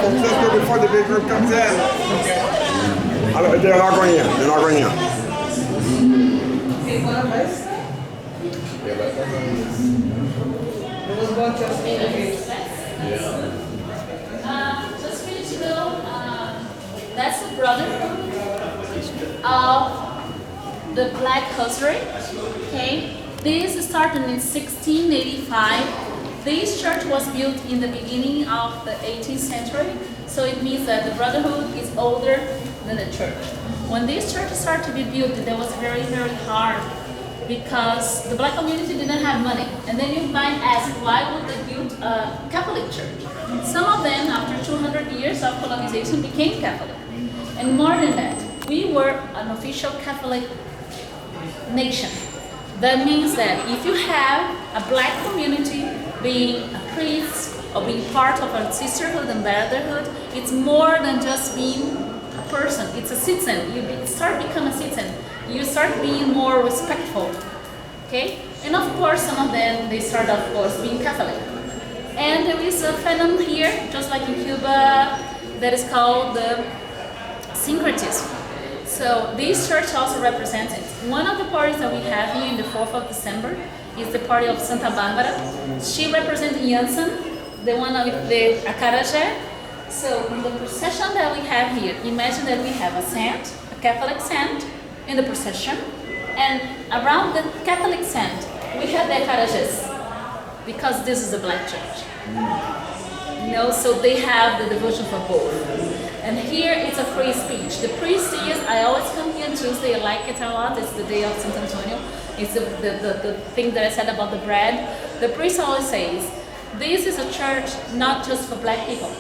folks, let's go before the big group comes in. They're not going in. They're not going in. Just for you to know, that's the brotherhood of the Black Hosiery. Okay, this started in 1685. This church was built in the beginning of the 18th century, so it means that the brotherhood is older than the church. When this church started to be built, that was very, very hard because the Black community didn't have money. And then you might ask, why would they build a Catholic church? Some of them, after 200 years of colonization, became Catholic. And more than that, we were an official Catholic nation. That means that if you have a Black community being a priest or being part of a sisterhood and brotherhood, it's more than just being a person. It's a citizen. You start to become a citizen. You start being more respectful. Okay? And of course, some of them, they start, of course, being Catholic. And there is a phenomenon here, just like in Cuba, that is called the syncretism. So this church also represents it. One of the parties that we have here in the 4th of December is the party of Santa Barbara. She represents Yansan, the one with the acarajé. So in the procession that we have here, imagine that we have a saint, a Catholic saint, in the procession, and around the Catholic saint, we have the acarajés, because this is a Black church. You know, so they have the devotion for both. And here it's a free speech. The priest is, I always come here on Tuesday, I like it a lot, it's the day of Saint Antonio. It's the thing that I said about the bread. The priest always says, this is a church not just for Black people.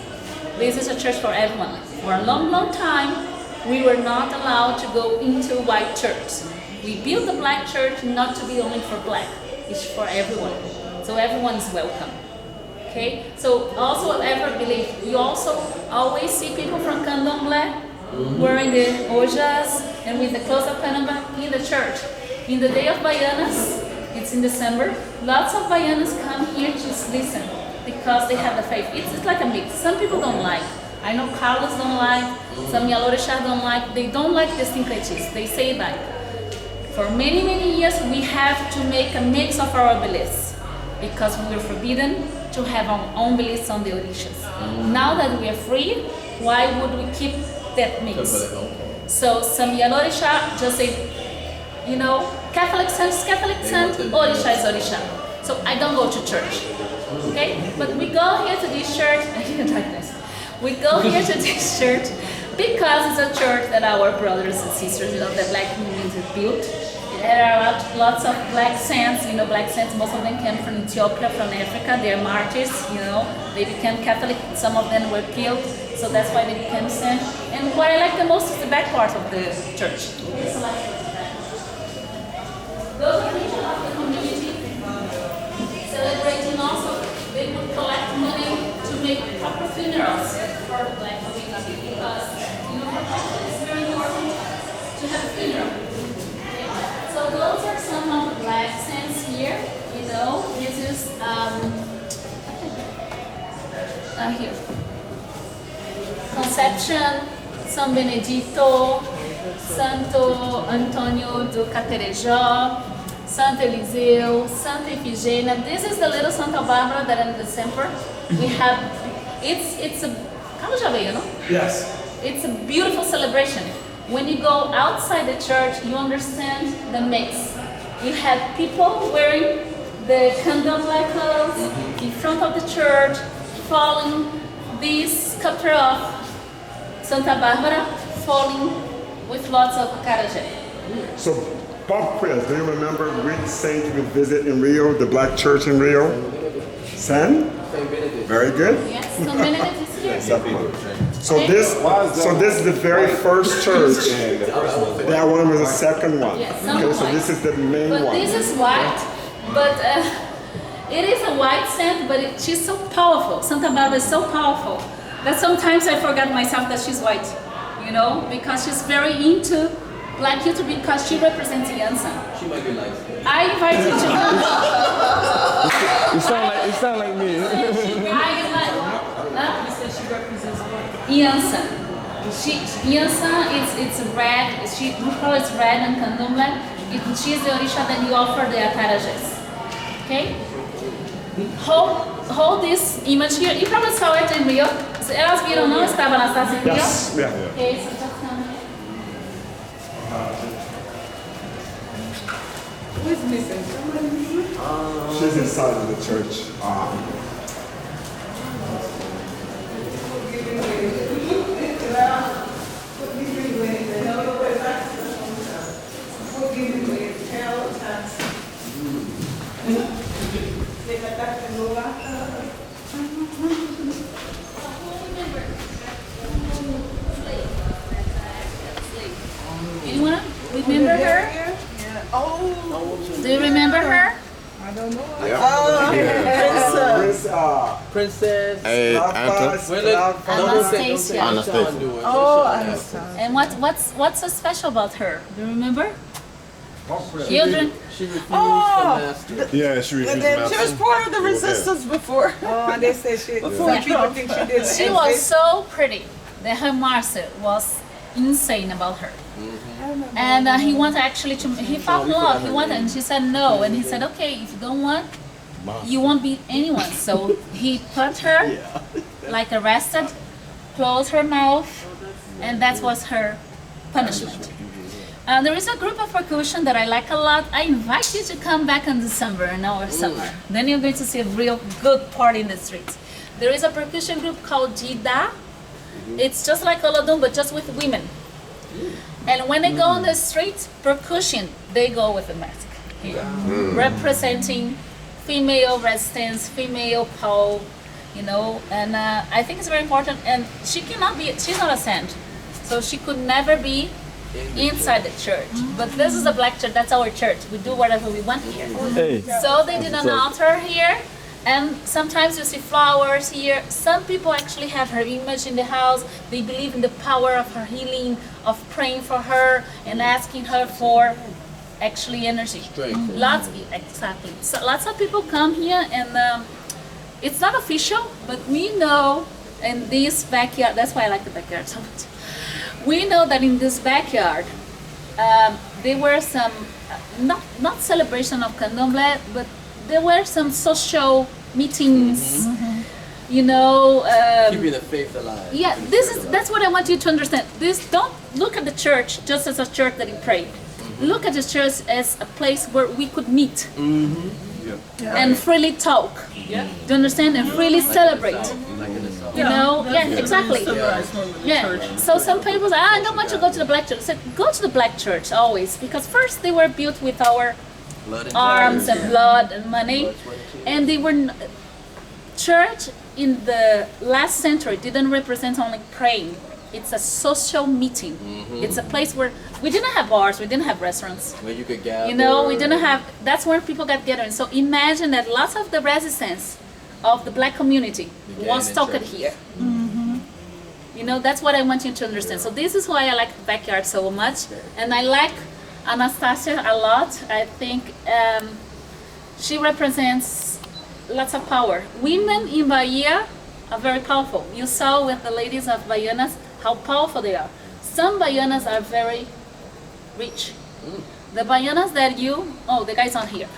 This is a church for everyone. For a long, long time, we were not allowed to go into white church. We built the Black church not to be only for Black, it's for everyone. So everyone is welcome. Okay? So also ever believe, you also always see people from Candomblé wearing the ojas and with the clothes of Candomblé in the church. In the day of Baianas, it's in December, lots of Baianas come here to listen because they have the faith. It's like a mix. Some people don't like. I know Carlos don't like, some Yalorishas don't like. They don't like the syncretism. They say that for many, many years we have to make a mix of our beliefs because we were forbidden to have our own beliefs on the Orishas. Now that we are free, why would we keep that mix? So some Yalorisha just say, you know, Catholic saint, Orisha is Orisha. So I don't go to church, okay? But we go here to this church, we go here to this church because it's a church that our brothers and sisters, you know, the Black community built. There are lots of Black saints, you know, Black saints, most of them came from Ethiopia, from Africa, they're martyrs, you know, they became Catholic, some of them were killed, so that's why they became saints. And what I like the most is the back part of the church. Those are people of the community celebrating also. They would collect money to make proper funerals for the Black community because, you know, it's very important to have a funeral. Okay? So those are some of the Black saints here. You know, this is here. Conception, San Benedito, Santo Antônio do Caterejó, Santo Eliseu, Santa Ifigênia. This is the little Santa Barbara that in December we have. It's a. Carlos já veio, no? Yes. It's a beautiful celebration. When you go outside the church, you understand the mix. You have people wearing the candomblé clothes in front of the church, following this sculpture of Santa Barbara, falling with lots of carajé. So, pop quiz. Do you remember which saint we visit in Rio, the Black church in Rio? San? Very good. Yes, San Benedict is here. So this is the very first church. That one was the second one. Yes, okay, so this is the main but one. this is white, but it is a white saint, but she's so powerful. Santa Barbara is so powerful that sometimes I forget myself that she's white. you know, because she's very into Black culture because she represents Yansan. She might be like. I invite you to come. You sound like me. You said she represents Yansan. Yansan it's red. We call it red and candomblé. She's the orisha that you offer the acarajés. Okay. Hold this image here. You probably saw it in Rio. Elas viram, não estava na taça em Rio? Yes. Yeah. Okay, so just come here. Who's missing? She's inside of the church. Anyone remember her? Do you remember her? I don't know. Princess. Anastasia. Oh, I understand. And what's so special about her? Do you remember? Children. She refused Oh, the master. Yeah, she refused the She was part of the resistance before. Oh, and they say she. Before people think she did. She was so pretty that her master was insane about her. And he wanted actually to, he fell in love, he wanted, and she said no. And he said, okay, if you don't want, you won't beat anyone. So he put her, like arrested, closed her mouth, and that was her punishment. There is a group of percussion that I like a lot. I invite you to come back in December, in our summer. Then you're going to see a real good party in the streets. There is a percussion group called Jida. It's just like Olodum, but just with women. And when they go on the street, percussion, they go with a mask here, representing female resistance, female power, you know. And I think it's very important. And she cannot be, she's not a saint, so she could never be inside the church. But this is a black church, that's our church. We do whatever we want here. Hey. So they did an altar here, and sometimes you see flowers here. Some people actually have her image in the house. They believe in the power of her healing, of praying for her and asking her for actually energy. Strength. Exactly. So lots of people come here, and it's not official, but we know in this backyard, that's why I like the backyard so much. We know that in this backyard, there were some, not celebration of candomblé, but there were some social meetings, you know. Keeping the faith alive. Yeah, that's what I want you to understand. Don't look at the church just as a church that you pray. Look at the church as a place where we could meet and freely talk. Do you understand? And freely celebrate. You know? Yeah, exactly. Yeah. So some people say, I don't want to go to the black church. I said, go to the black church always, because first they were built with our arms and blood and money, and they were church in the last century didn't represent only praying. It's a social meeting. It's a place where we didn't have bars, we didn't have restaurants. Where you could gather. You know, we didn't have. That's where people got gathering. So imagine that lots of the resistance of the black community was taught here. You know, that's what I want you to understand. So this is why I like the backyard so much, and I like Anastasia a lot. I think she represents lots of power. Women in Bahia are very powerful. You saw with the ladies of Baianas how powerful they are. Some Baianas are very rich. The Baianas that the guy's on here.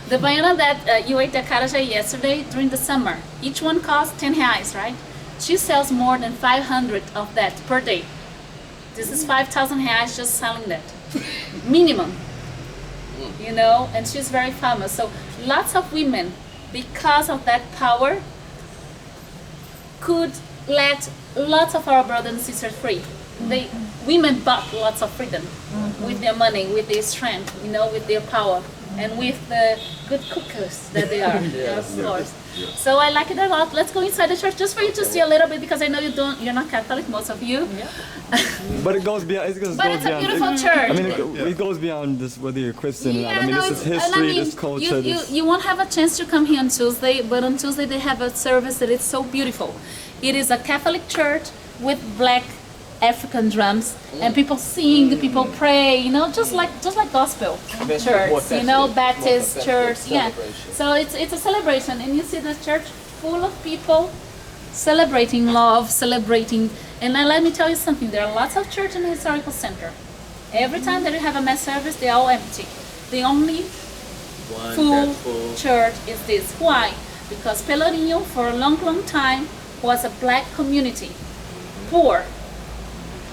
The Baiana that you ate the acarajé yesterday during the summer, each one costs 10 reais, right? She sells more than 500 of that per day. This is 5,000 reais just selling that. Minimum. You know, and she's very famous. So lots of women, because of that power, could let lots of our brothers and sisters free. Women bought lots of freedom with their money, with their strength, you know, with their power, and with the good cookers that they are, of course. So I like it a lot. Let's go inside the church just for you to see a little bit, because I know you're not Catholic, most of you. But it goes beyond. But it's a beautiful church. I mean, it goes beyond this, whether you're Christian or not. I mean, no, this is history, this culture. You won't have a chance to come here on Tuesday, but on Tuesday they have a service that is so beautiful. It is a Catholic church with black African drums, and people sing, people pray, you know, just like gospel church, you know, Baptist church, yeah. So it's a celebration, and you see the church full of people celebrating love, celebrating. And let me tell you something, there are lots of church in the historical center. Every time that you have a mass service, they're all empty. The only full church is this. Why? Because Pelourinho, for a long, long time, was a black community, poor.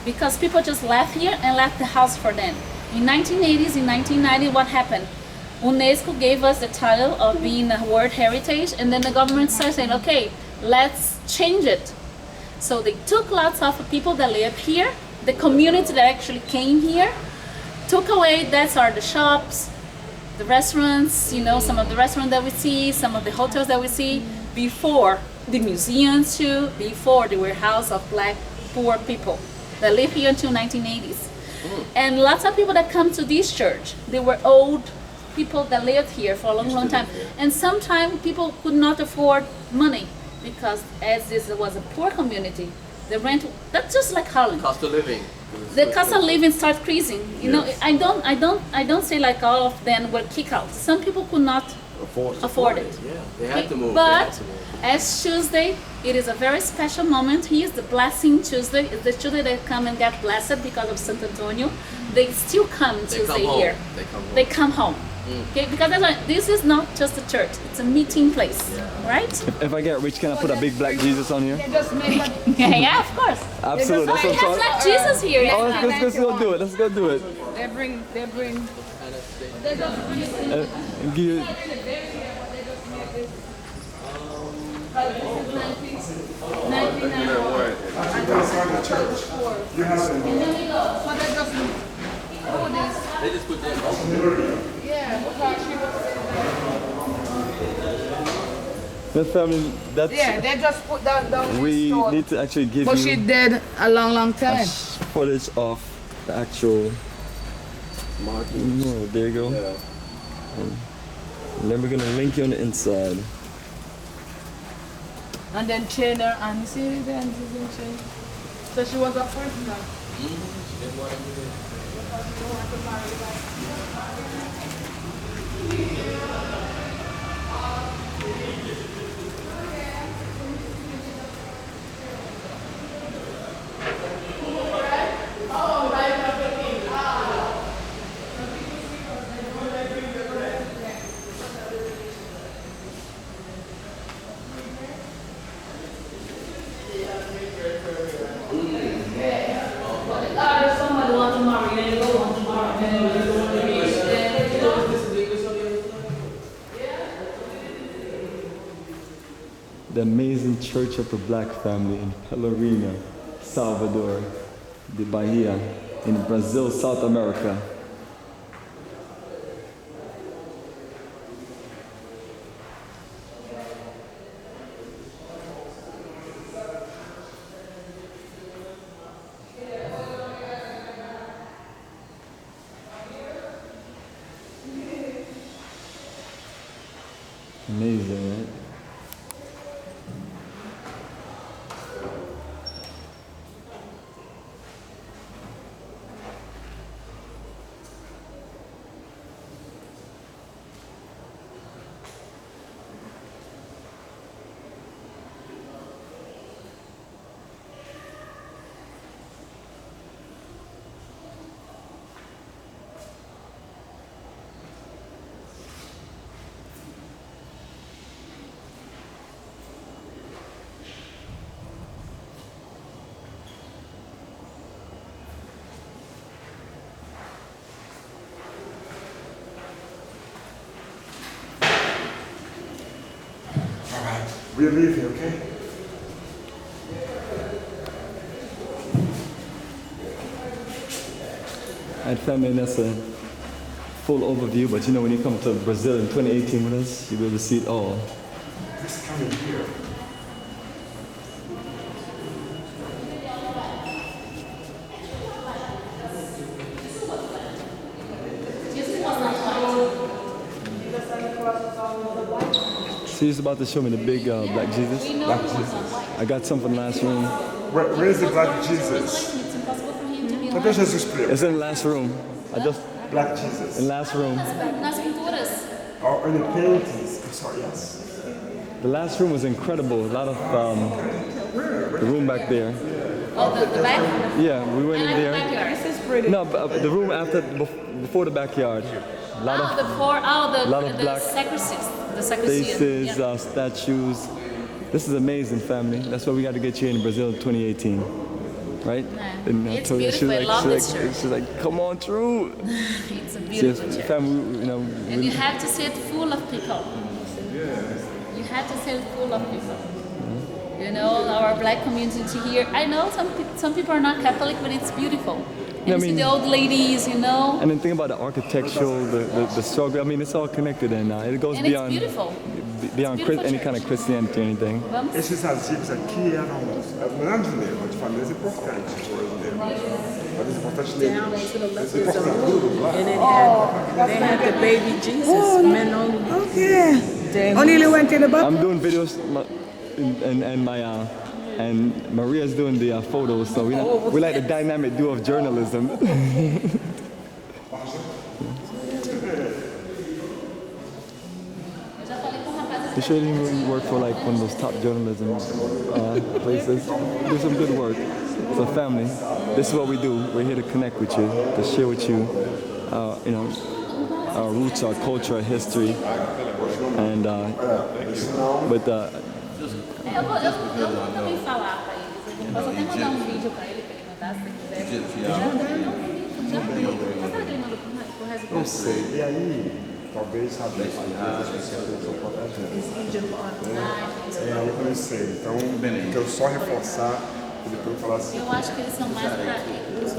Because people just left here and left the house for them. In 1980s, in 1990, what happened? UNESCO gave us the title of being a World Heritage, and then the government started saying, okay, let's change it. So they took lots of people that live here, the community that actually came here, took away, that's are the shops, the restaurants, you know, some of the restaurants that we see, some of the hotels that we see, before the museums too, before the warehouse of black poor people that live here until 1980s. And lots of people that come to this church, they were old people that lived here for a long, long time. And sometimes people could not afford money because as this was a poor community, the rent, that's just like Holland. Cost of living. The cost of living started increasing. You know, I don't say like all of them were kicked out. Some people could not afford it. Yeah, they had to move. But as Tuesday, it is a very special moment. Here's the blessing Tuesday. It's the Tuesday that come and get blessed because of Sant Antonio. They still come Tuesday here. They come home. Okay, because that's why this is not just a church; it's a meeting place, right? If I get rich, can I put a big black Jesus on here? Yeah, of course. Absolutely. That's We what I'm have talking. like Jesus here. Oh, let's go do it. Let's go do it. They bring. Give you, They just put that. the family. That's Yeah, they just put that down. we need to actually give But you she dead a long, long time. footage of the actual. Oh, there you go. And then we're gonna link you on the inside. And then chain her and you see it then she's in chain. So she was a prisoner. The amazing Church of the Black Family in Pelourinho, Salvador, the Bahia, in Brazil, South America. Amazing, right? We'll leave here, okay? And family, that's a full overview, but you know, when you come to Brazil in 2018 with us, you'll be able to see it all. Just coming here. So he's about to show me the big black Jesus. Black Jesus. I got some from the last room. Where's the black Jesus? Cadê Jesus preto? It's in the last room. I just Black Jesus. in last room. Nas pinturas. Oh, and the paintings. I'm sorry, yes. The last room was incredible. A lot of the room back there. Oh, the back? Yeah, we went I in like the there. backyard. This is pretty. No, but the room after before the backyard. A lot Oh, of lot of the black sacristy. The sacristy. faces, Yeah. statues. This is amazing, family. That's why we got to get you in Brazil in 2018, right? Yeah. And I It's told her, beautiful. I love this church. she's like, come on through. It's a She's, beautiful church. family, you know, And you have to see it full of people. You have to see it full of people. You know, our black community here. I know some people are not Catholic, but it's beautiful. And Yeah, I you see mean- the old ladies, you know, and then think about the architectural, the struggle. I mean, it's all connected, and it goes and it's beyond beautiful. beyond beautiful any church. kind of Christianity or anything. Vamos. Esses artigos aqui eram brasileiros, de famílias importantes, brasileiros. Famílias importantes Down negras. to the left Esse is a importante. room, and it had, they had the baby Jesus, men only. Okay. Damn. Only you went to the bathroom? I'm doing videos, and my and Maria's doing the photos. So we like the dynamic duo of journalism. Eu já falei com o rapaz. You should even work for like one of those top journalism places. Do some good work. So family, this is what we do. We're here to connect with you, to share with you, you know, our roots, our culture, our history, and with Eu vou também falar pra eles. Eu posso até mandar um vídeo pra ele mandar, se quiser. Já mandou. Mas será que ele mandou pro resto do Não sei. E aí, talvez, sabe, as pessoas não são protegidas. Aí eu não sei. Então, quero só reforçar e depois falar assim. Eu acho que eles são mais pra